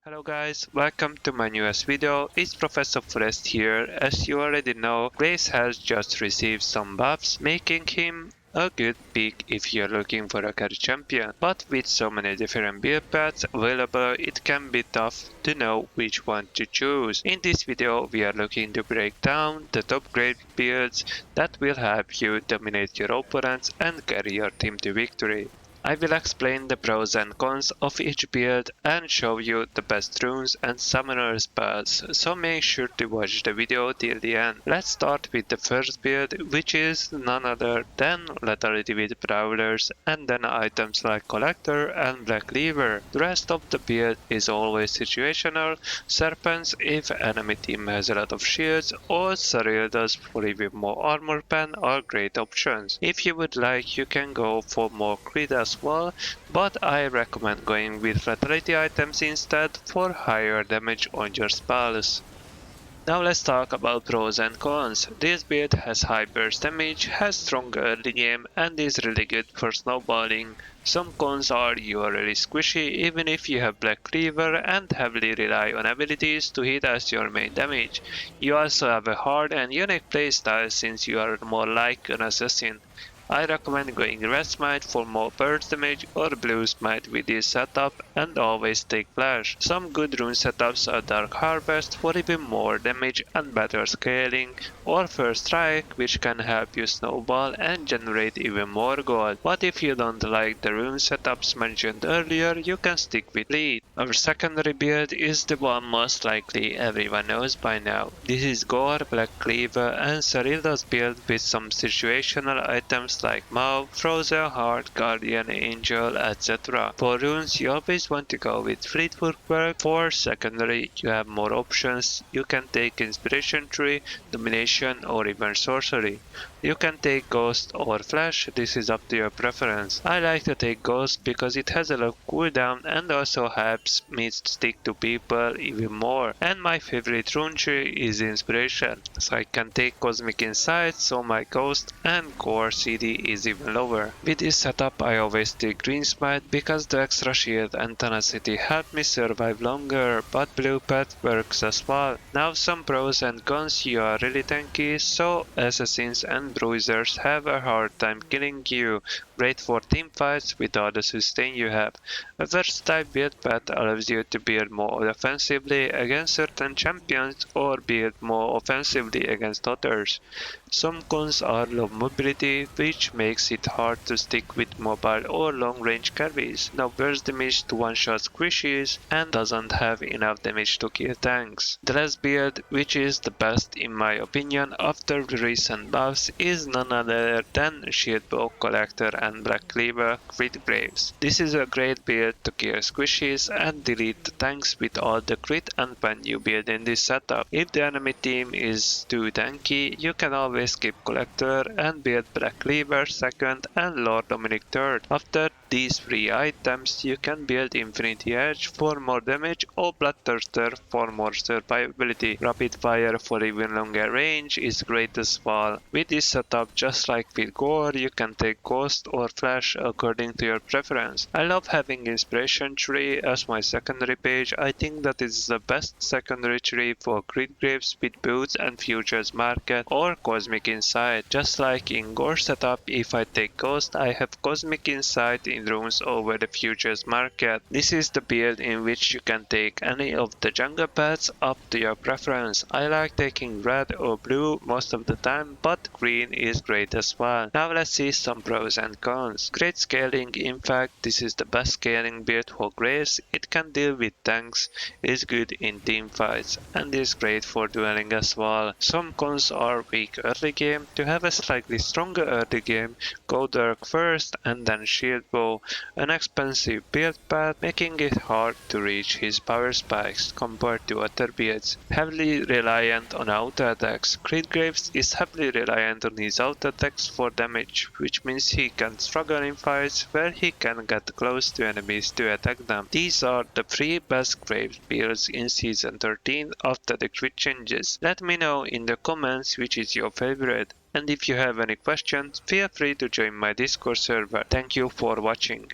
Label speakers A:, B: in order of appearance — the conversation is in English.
A: Hello guys, welcome to my newest video. It's Professor Forest here. As you already know, Grace has just received some buffs, making him a good pick if you're looking for a carry champion. But with so many different build paths available, it can be tough to know which one to choose. In this video, we are looking to break down the top grade builds that will help you dominate your opponents and carry your team to victory. I will explain the pros and cons of each build and show you the best runes and summoner spells, so make sure to watch the video till the end. Let's start with the first build, which is none other than lethality with brawlers and then items like collector and black cleaver. The rest of the build is always situational, serpents if enemy team has a lot of shields, or Sarildas for even more armor pen are great options. If you would like, you can go for more crit as well, but I recommend going with lethality items instead for higher damage on your spells. Now let's talk about pros and cons. This build has high burst damage, has strong early game, and is really good for snowballing. Some cons are you are really squishy even if you have Black Cleaver and heavily rely on abilities to hit as your main damage. You also have a hard and unique playstyle since you are more like an assassin. I recommend going Red Smite for more burst damage or Blue Smite with this setup and always take Flash. Some good rune setups are Dark Harvest for even more damage and better scaling, or First Strike which can help you snowball and generate even more gold. But if you don't like the rune setups mentioned earlier, you can stick with Lead. Our secondary build is the one most likely everyone knows by now. This is Gore, Black Cleaver and Sarilda's build with some situational items like Maw, Frozen Heart, Guardian Angel, etc. For runes, you always want to go with Fleet Footwork. For secondary, you have more options. You can take Inspiration Tree, Domination, or even Sorcery. You can take Ghost or Flash, this is up to your preference. I like to take Ghost because it has a low cooldown and also helps me stick to people even more. And my favorite rune tree is Inspiration, so I can take Cosmic Insight, so my Ghost and Core CD is even lower. With this setup I always take Green Smite because the extra shield and tenacity help me survive longer, but Blue Pet works as well. Now some pros and cons. You are really tanky, so assassins and bruisers have a hard time killing you. Great for team fights with all the sustain you have. A versatile build path allows you to build more offensively against certain champions or build more offensively against others. Some cons are low mobility, which makes it hard to stick with mobile or long range carries. No burst damage to one-shot squishies and doesn't have enough damage to kill tanks. The last build, which is the best in my opinion after the recent buffs, is none other than Shieldbow Collector and Black Cleaver Crit Graves. This is a great build to kill squishies and delete the tanks with all the crit and pen you build in this setup. If the enemy team is too tanky, you can always skip Collector and build Black Cleaver second and Lord Dominic third. After these three items, you can build Infinity Edge for more damage or Bloodthirster for more survivability. Rapid Fire for even longer range is great as well. With this setup, just like with Gore, you can take Ghost or Flash according to your preference. I love having Inspiration Tree as my secondary page. I think that is the best secondary tree for Crit Graves with Boots and Futures Market or Cosmic Insight. Just like in Gore setup, if I take Ghost, I have Cosmic Insight in runes over the Futures Market. This is the build in which you can take any of the jungle paths up to your preference. I like taking red or blue most of the time, but green is great as well. Now let's see some pros and cons. Great scaling, in fact this is the best scaling build for Grace. It can deal with tanks, is good in team fights, and is great for dueling as well. Some cons are weak early game. To have a slightly stronger early game, go Dark first and then Shield Bow, an expensive build path making it hard to reach his power spikes compared to other builds. Heavily reliant on auto attacks, Crit Graves is heavily reliant on his auto attacks for damage, which means he can struggle in fights where he can get close to enemies to attack them. These are the 3 best Graves builds in Season 13 after the crit changes. Let me know in the comments which is your favorite. And if you have any questions, feel free to join my Discord server. Thank you for watching.